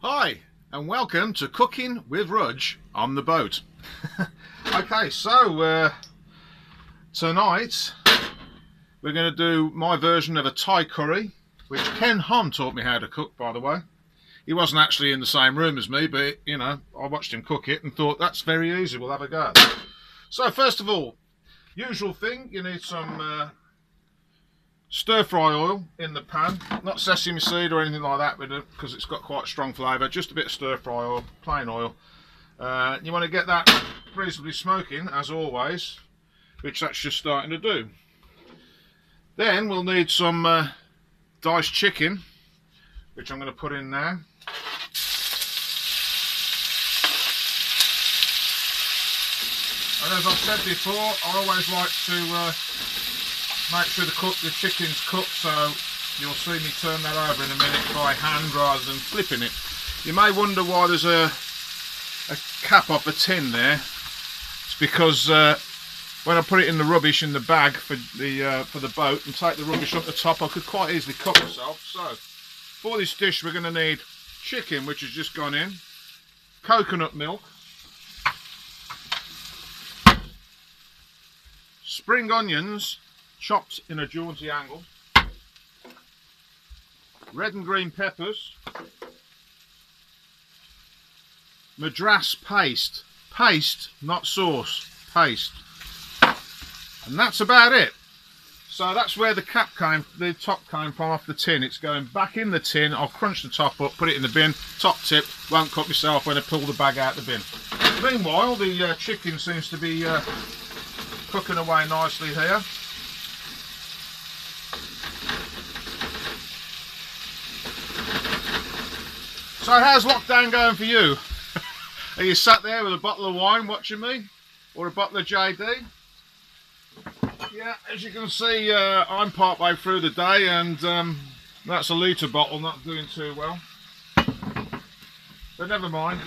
Hi, and welcome to Cooking with Rudge on the boat. Okay, so tonight we're going to do my version of a Thai curry, which Ken Hom taught me how to cook, by the way. He wasn't actually in the same room as me, but, you know, I watched him cook it and thought, that's very easy, we'll have a go. So, first of all, usual thing, you need some stir-fry oil in the pan, not sesame seed or anything like that with it, because it's got quite strong flavour, just a bit of stir-fry oil, plain oil. You want to get that reasonably smoking, as always, which that's just starting to do. Then we'll need some diced chicken, which I'm going to put in now. And as I've said before, I always like to make sure the chicken's cooked, so you'll see me turn that over in a minute by hand rather than flipping it. You may wonder why there's a cap off a tin there. It's because when I put it in the rubbish in the bag for the boat and take the rubbish up the top, I could quite easily cut myself. So for this dish we're going to need chicken, which has just gone in, coconut milk, spring onions chopped in a jaunty angle, red and green peppers, madras paste, not sauce, paste, and that's about it. So that's where the top came from off the tin. It's going back in the tin. I'll crunch the top up, put it in the bin. Top tip, won't cut myself when I pull the bag out the bin. Meanwhile, the chicken seems to be cooking away nicely here. So how's lockdown going for you? Are you sat there with a bottle of wine watching me? Or a bottle of JD? Yeah, as you can see, I'm part way through the day, and that's a litre bottle, not doing too well. But never mind.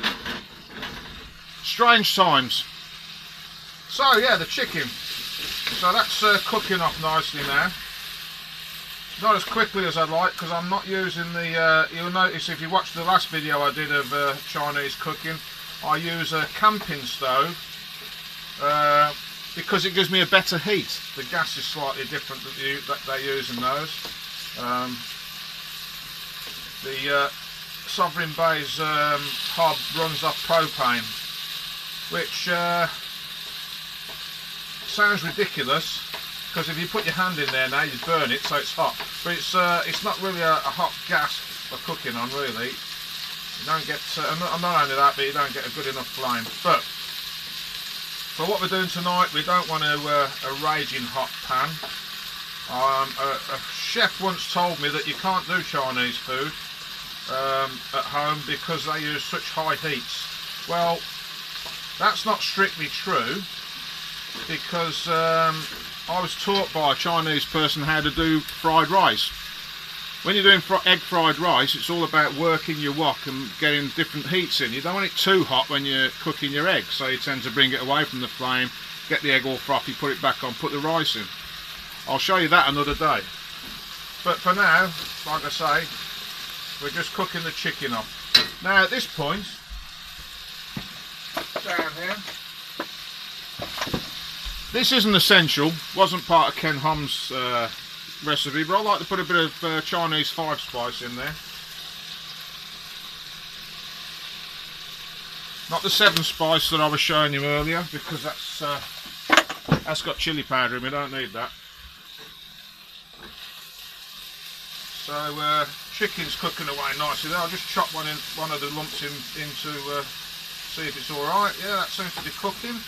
Strange times. So yeah, the chicken. So that's cooking up nicely now. Not as quickly as I'd like, because I'm not using the, you'll notice if you watched the last video I did of Chinese cooking, I use a camping stove because it gives me a better heat. The gas is slightly different that they use in those. The Sovereign Bay's hob runs off propane, which sounds ridiculous, because if you put your hand in there now you burn it, so it's hot. But it's not really a hot gas for cooking on, really. You don't get, and not only that, but you don't get a good enough flame. But for what we're doing tonight, we don't want a raging hot pan. A chef once told me that you can't do Chinese food at home because they use such high heats. Well, that's not strictly true, because I was taught by a Chinese person how to do fried rice. When you're doing egg fried rice, it's all about working your wok and getting different heats in. You don't want it too hot when you're cooking your egg, so you tend to bring it away from the flame, get the egg all frothy, put it back on, put the rice in. I'll show you that another day. But for now, like I say, we're just cooking the chicken up. Now at this point, down here, this isn't essential, wasn't part of Ken Hom's recipe, but I like to put a bit of Chinese 5-spice in there. Not the 7-spice that I was showing you earlier, because that's got chili powder in, we don't need that. So chicken's cooking away nicely there. I'll just chop one of the lumps into see if it's alright. Yeah, that seems to be cooking,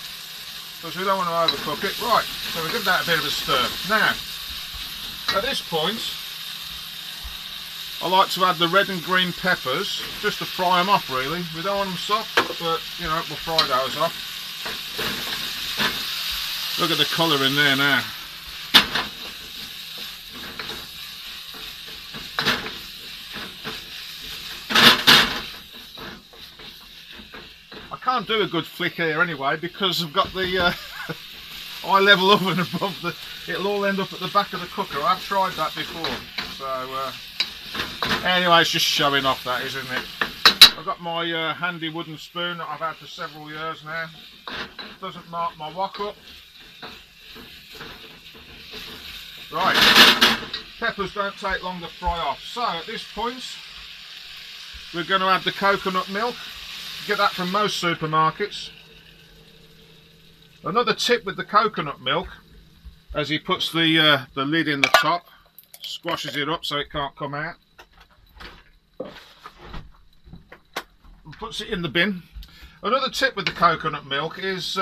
because we don't want to overcook it. Right, so we'll give that a bit of a stir. Now, at this point, I like to add the red and green peppers, just to fry them off really. We don't want them soft, but you know, we'll fry those off. Look at the colour in there now. I can't do a good flick here anyway, because I've got the high level oven above the, it'll all end up at the back of the cooker. I've tried that before, so anyway, it's just showing off that, isn't it? I've got my handy wooden spoon that I've had for several years now. Doesn't mark my wok up. Right, peppers don't take long to fry off. So at this point, we're going to add the coconut milk. Get that from most supermarkets. Another tip with the coconut milk, as he puts the lid in the top, squashes it up so it can't come out, and puts it in the bin. Another tip with the coconut milk is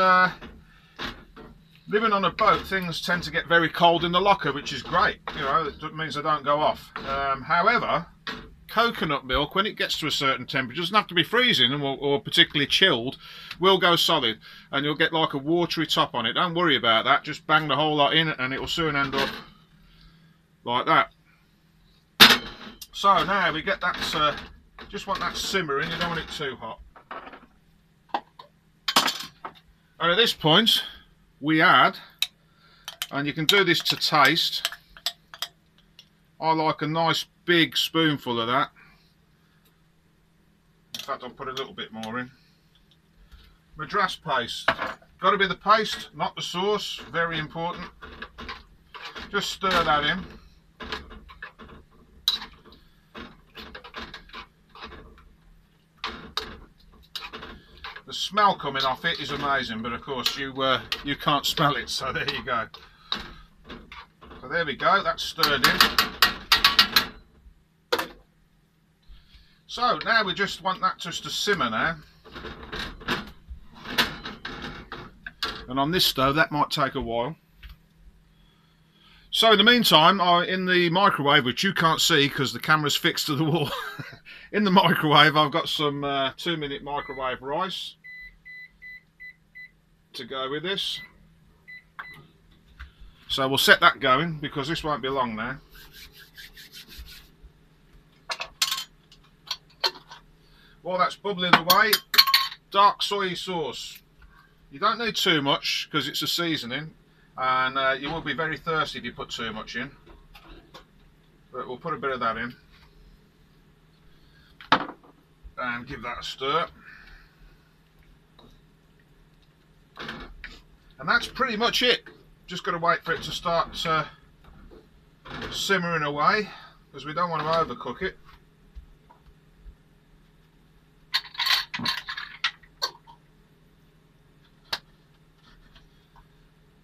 living on a boat, things tend to get very cold in the locker, which is great. You know, it means they don't go off. However, coconut milk, when it gets to a certain temperature, doesn't have to be freezing or particularly chilled, will go solid, and you'll get like a watery top on it. Don't worry about that. Just bang the whole lot in, and it will soon end up like that. So now we get that. Just want that simmering. You don't want it too hot. And at this point, we add, and you can do this to taste, I like a nice big spoonful of that. In fact, I'll put a little bit more in. Madras paste. Got to be the paste, not the sauce. Very important. Just stir that in. The smell coming off it is amazing, but of course you can't smell it, so there you go. So there we go, that's stirred in. So now we just want that just to simmer now. And on this stove that might take a while. So in the meantime, in the microwave, which you can't see because the camera's fixed to the wall, in the microwave I've got some 2-minute microwave rice to go with this. So we'll set that going because this won't be long now. While that's bubbling away, dark soy sauce. You don't need too much because it's a seasoning, and you will be very thirsty if you put too much in. But we'll put a bit of that in and give that a stir. And that's pretty much it. Just got to wait for it to start simmering away, because we don't want to overcook it.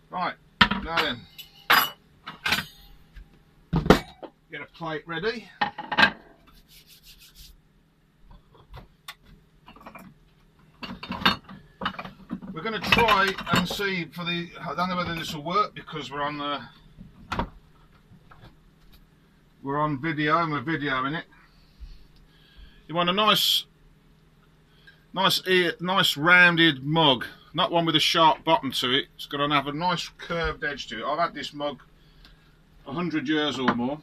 Right, now then, get a plate ready. We're going to try and see for the, I don't know whether this will work because we're on video and we're videoing it. You want a nice rounded mug, not one with a sharp bottom to it. It's got to have a nice curved edge to it. I've had this mug 100 years or more.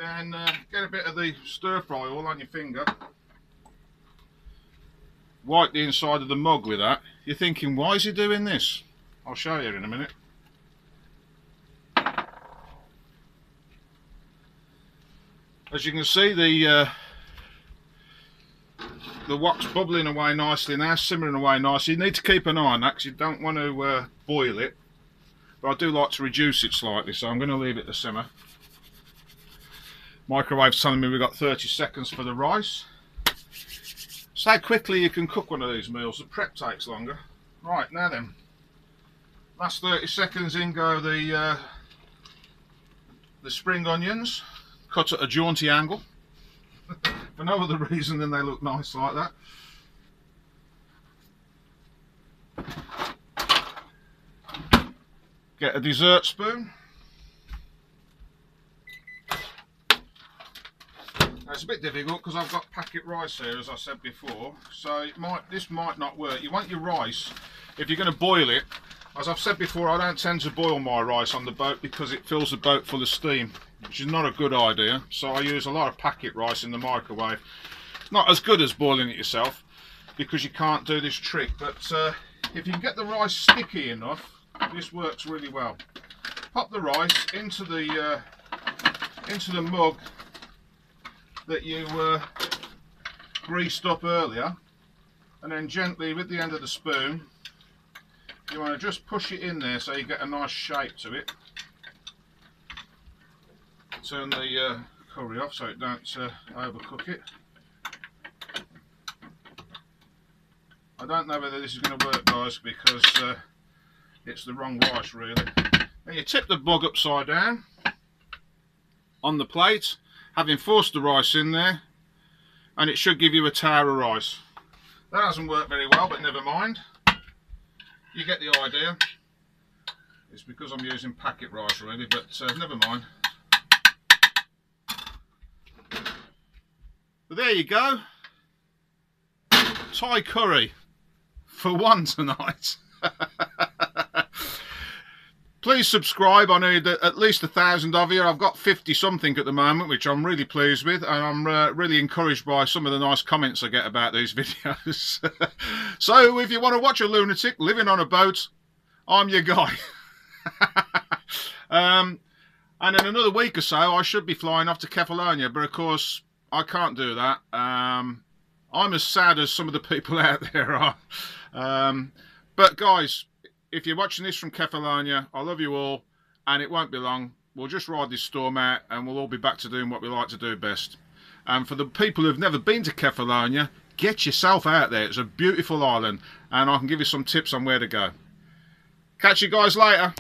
And get a bit of the stir fry oil on your finger. Wipe the inside of the mug with that. You're thinking, why is he doing this? I'll show you in a minute. As you can see, the wok's bubbling away nicely now, simmering away nicely. You need to keep an eye on that because you don't want to boil it. But I do like to reduce it slightly, so I'm going to leave it to simmer. Microwave's telling me we've got 30 seconds for the rice. So how quickly you can cook one of these meals. The prep takes longer. Right, now then, last 30 seconds in go the spring onions, cut at a jaunty angle, for no other reason than they look nice like that. Get a dessert spoon. Now, it's a bit difficult because I've got packet rice here, as I said before, so this might not work. You want your rice, if you're going to boil it, as I've said before, I don't tend to boil my rice on the boat because it fills the boat full of steam, which is not a good idea. So I use a lot of packet rice in the microwave. Not as good as boiling it yourself because you can't do this trick, but if you can get the rice sticky enough, this works really well. Pop the rice into the mug that you greased up earlier, and then gently with the end of the spoon you want to just push it in there so you get a nice shape to it. Turn the curry off so it don't overcook it. I don't know whether this is going to work, guys, because it's the wrong rice really. Then you tip the mug upside down on the plate, having forced the rice in there, and it should give you a tower of rice. That hasn't worked very well, but never mind. You get the idea. It's because I'm using packet rice really, but never mind. But there you go. Thai curry for one tonight. Please subscribe. I need at least 1,000 of you. I've got 50 something at the moment, which I'm really pleased with, and I'm really encouraged by some of the nice comments I get about these videos. So if you want to watch a lunatic living on a boat, I'm your guy. And in another week or so I should be flying off to Kefalonia, but of course I can't do that. I'm as sad as some of the people out there are. But guys, if you're watching this from Kefalonia, I love you all, and it won't be long. We'll just ride this storm out and we'll all be back to doing what we like to do best. And for the people who've never been to Kefalonia, get yourself out there. It's a beautiful island, and I can give you some tips on where to go. Catch you guys later.